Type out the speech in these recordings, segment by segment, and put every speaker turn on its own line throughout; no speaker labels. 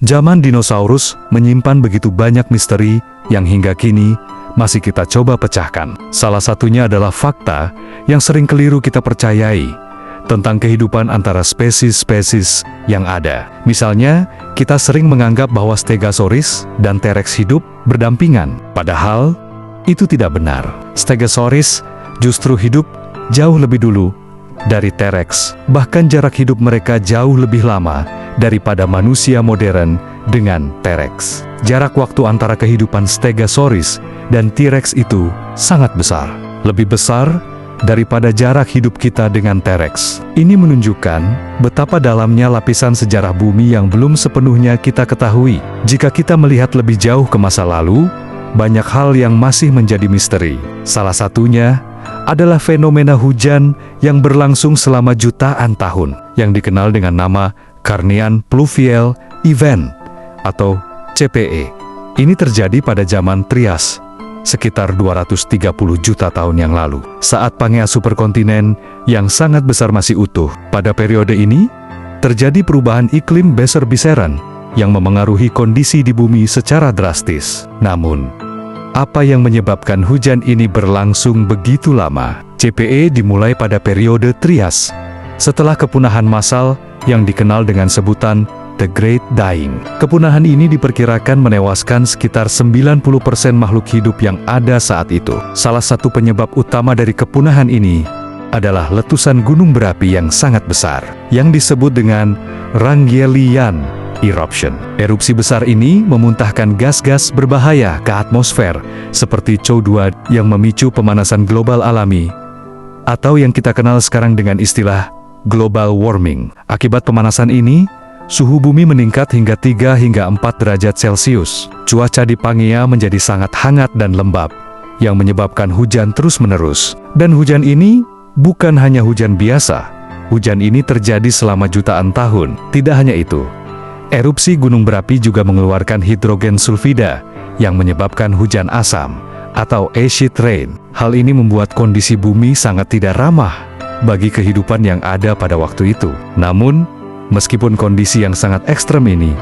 Zaman dinosaurus menyimpan begitu banyak misteri yang hingga kini masih kita coba pecahkan. Salah satunya adalah fakta yang sering keliru kita percayai tentang kehidupan antara spesies-spesies yang ada. Misalnya, kita sering menganggap bahwa Stegosaurus dan T-Rex hidup berdampingan. Padahal, itu tidak benar. Stegosaurus justru hidup jauh lebih dulu dari T-Rex. Bahkan jarak hidup mereka jauh lebih lama daripada manusia modern dengan T-Rex. Jarak waktu antara kehidupan Stegosaurus dan T-Rex itu sangat besar. Lebih besar daripada jarak hidup kita dengan T-Rex. Ini menunjukkan betapa dalamnya lapisan sejarah bumi yang belum sepenuhnya kita ketahui. Jika kita melihat lebih jauh ke masa lalu, banyak hal yang masih menjadi misteri. Salah satunya adalah fenomena hujan yang berlangsung selama jutaan tahun, yang dikenal dengan nama Carnian Pluvial Event atau CPE. Ini terjadi pada zaman Trias, sekitar 230 juta tahun yang lalu, saat Pangea superkontinen yang sangat besar masih utuh. Pada periode ini, terjadi perubahan iklim besar-besaran yang memengaruhi kondisi di bumi secara drastis. Namun, apa yang menyebabkan hujan ini berlangsung begitu lama? CPE dimulai pada periode Trias, setelah kepunahan massal yang dikenal dengan sebutan The Great Dying. Kepunahan ini diperkirakan menewaskan sekitar 90% makhluk hidup yang ada saat itu. Salah satu penyebab utama dari kepunahan ini adalah letusan gunung berapi yang sangat besar, yang disebut dengan Wrangelian Eruption. Erupsi besar ini memuntahkan gas-gas berbahaya ke atmosfer, seperti CO2 yang memicu pemanasan global alami, atau yang kita kenal sekarang dengan istilah global warming. Akibat pemanasan ini, suhu bumi meningkat hingga 3 hingga 4 derajat Celcius. Cuaca di Pangea menjadi sangat hangat dan lembab, yang menyebabkan hujan terus-menerus. Dan hujan ini bukan hanya hujan biasa. Hujan ini terjadi selama jutaan tahun. Tidak hanya itu, erupsi gunung berapi juga mengeluarkan hidrogen sulfida yang menyebabkan hujan asam atau acid rain. Hal ini membuat kondisi bumi sangat tidak ramah bagi kehidupan yang ada pada waktu itu. Namun, meskipun kondisi yang sangat ekstrem ini,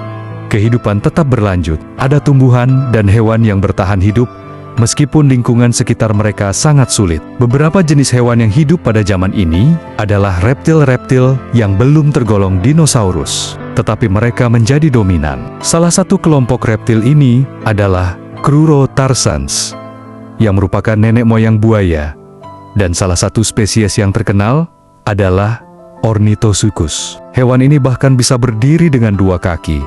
kehidupan tetap berlanjut. Ada tumbuhan dan hewan yang bertahan hidup, meskipun lingkungan sekitar mereka sangat sulit. Beberapa jenis hewan yang hidup pada zaman ini adalah reptil-reptil yang belum tergolong dinosaurus, tetapi mereka menjadi dominan. Salah satu kelompok reptil ini adalah Crurotarsans, yang merupakan nenek moyang buaya. Dan salah satu spesies yang terkenal adalah Ornithosuchus. Hewan ini bahkan bisa berdiri dengan 2 kaki,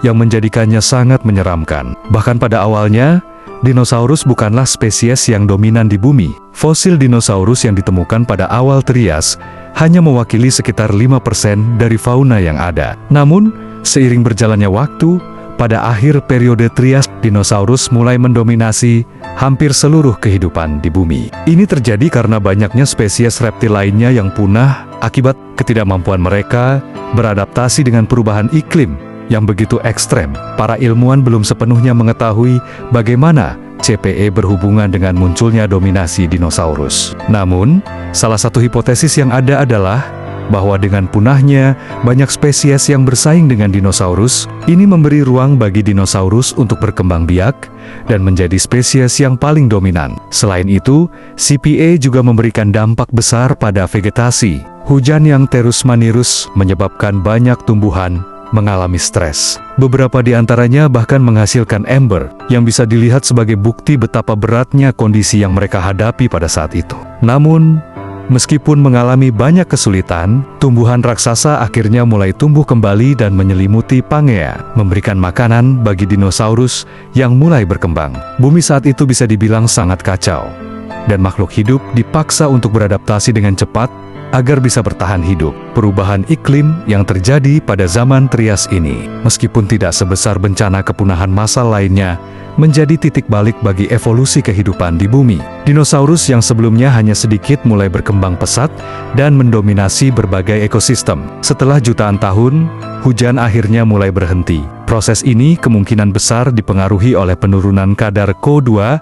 yang menjadikannya sangat menyeramkan. Bahkan pada awalnya, dinosaurus bukanlah spesies yang dominan di bumi. Fosil dinosaurus yang ditemukan pada awal Trias hanya mewakili sekitar 5% dari fauna yang ada. Namun, seiring berjalannya waktu, pada akhir periode Trias, dinosaurus mulai mendominasi hampir seluruh kehidupan di bumi. Ini terjadi karena banyaknya spesies reptil lainnya yang punah akibat ketidakmampuan mereka beradaptasi dengan perubahan iklim yang begitu ekstrem. Para ilmuwan belum sepenuhnya mengetahui bagaimana CPE berhubungan dengan munculnya dominasi dinosaurus. Namun, salah satu hipotesis yang ada adalah bahwa dengan punahnya banyak spesies yang bersaing dengan dinosaurus, ini memberi ruang bagi dinosaurus untuk berkembang biak dan menjadi spesies yang paling dominan. Selain itu, CPE juga memberikan dampak besar pada vegetasi. Hujan yang terus-menerus menyebabkan banyak tumbuhan mengalami stres. Beberapa di antaranya bahkan menghasilkan ember, yang bisa dilihat sebagai bukti betapa beratnya kondisi yang mereka hadapi pada saat itu. Namun, meskipun mengalami banyak kesulitan, tumbuhan raksasa akhirnya mulai tumbuh kembali dan menyelimuti Pangea, memberikan makanan bagi dinosaurus yang mulai berkembang. Bumi saat itu bisa dibilang sangat kacau, dan makhluk hidup dipaksa untuk beradaptasi dengan cepat agar bisa bertahan hidup. Perubahan iklim yang terjadi pada zaman Trias ini, meskipun tidak sebesar bencana kepunahan massal lainnya, menjadi titik balik bagi evolusi kehidupan di bumi. Dinosaurus yang sebelumnya hanya sedikit mulai berkembang pesat dan mendominasi berbagai ekosistem. Setelah jutaan tahun, hujan akhirnya mulai berhenti. Proses ini kemungkinan besar dipengaruhi oleh penurunan kadar CO2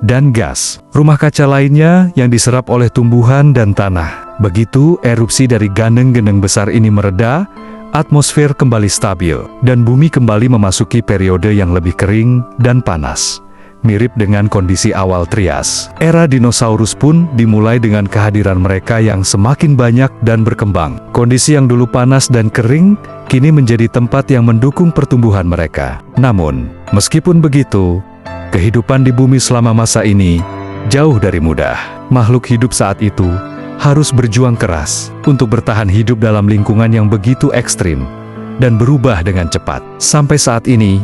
dan gas rumah kaca lainnya yang diserap oleh tumbuhan dan tanah. Begitu erupsi dari ganeng-ganeng besar ini mereda, atmosfer kembali stabil, dan bumi kembali memasuki periode yang lebih kering dan panas. Mirip dengan kondisi awal Trias, era dinosaurus pun dimulai dengan kehadiran mereka yang semakin banyak dan berkembang. Kondisi yang dulu panas dan kering, kini menjadi tempat yang mendukung pertumbuhan mereka. Namun, meskipun begitu, kehidupan di bumi selama masa ini jauh dari mudah. Makhluk hidup saat itu harus berjuang keras untuk bertahan hidup dalam lingkungan yang begitu ekstrim dan berubah dengan cepat. Sampai saat ini,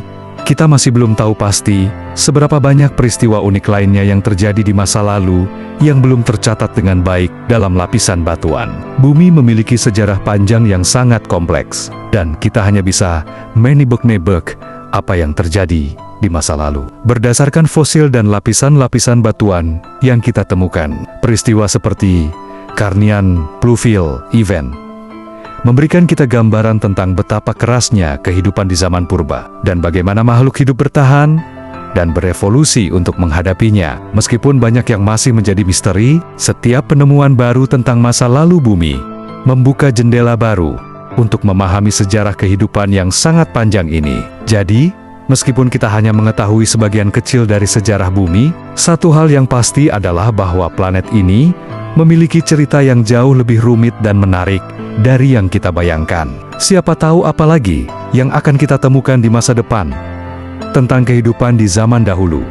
kita masih belum tahu pasti seberapa banyak peristiwa unik lainnya yang terjadi di masa lalu yang belum tercatat dengan baik dalam lapisan batuan. Bumi memiliki sejarah panjang yang sangat kompleks, dan kita hanya bisa menebak-nebak apa yang terjadi di masa lalu. Berdasarkan fosil dan lapisan-lapisan batuan yang kita temukan, peristiwa seperti Carnian Pluvial Event memberikan kita gambaran tentang betapa kerasnya kehidupan di zaman purba, dan bagaimana makhluk hidup bertahan dan berevolusi untuk menghadapinya. Meskipun banyak yang masih menjadi misteri, setiap penemuan baru tentang masa lalu bumi membuka jendela baru untuk memahami sejarah kehidupan yang sangat panjang ini. Jadi, meskipun kita hanya mengetahui sebagian kecil dari sejarah bumi, satu hal yang pasti adalah bahwa planet ini memiliki cerita yang jauh lebih rumit dan menarik dari yang kita bayangkan. Siapa tahu apa lagi yang akan kita temukan di masa depan tentang kehidupan di zaman dahulu.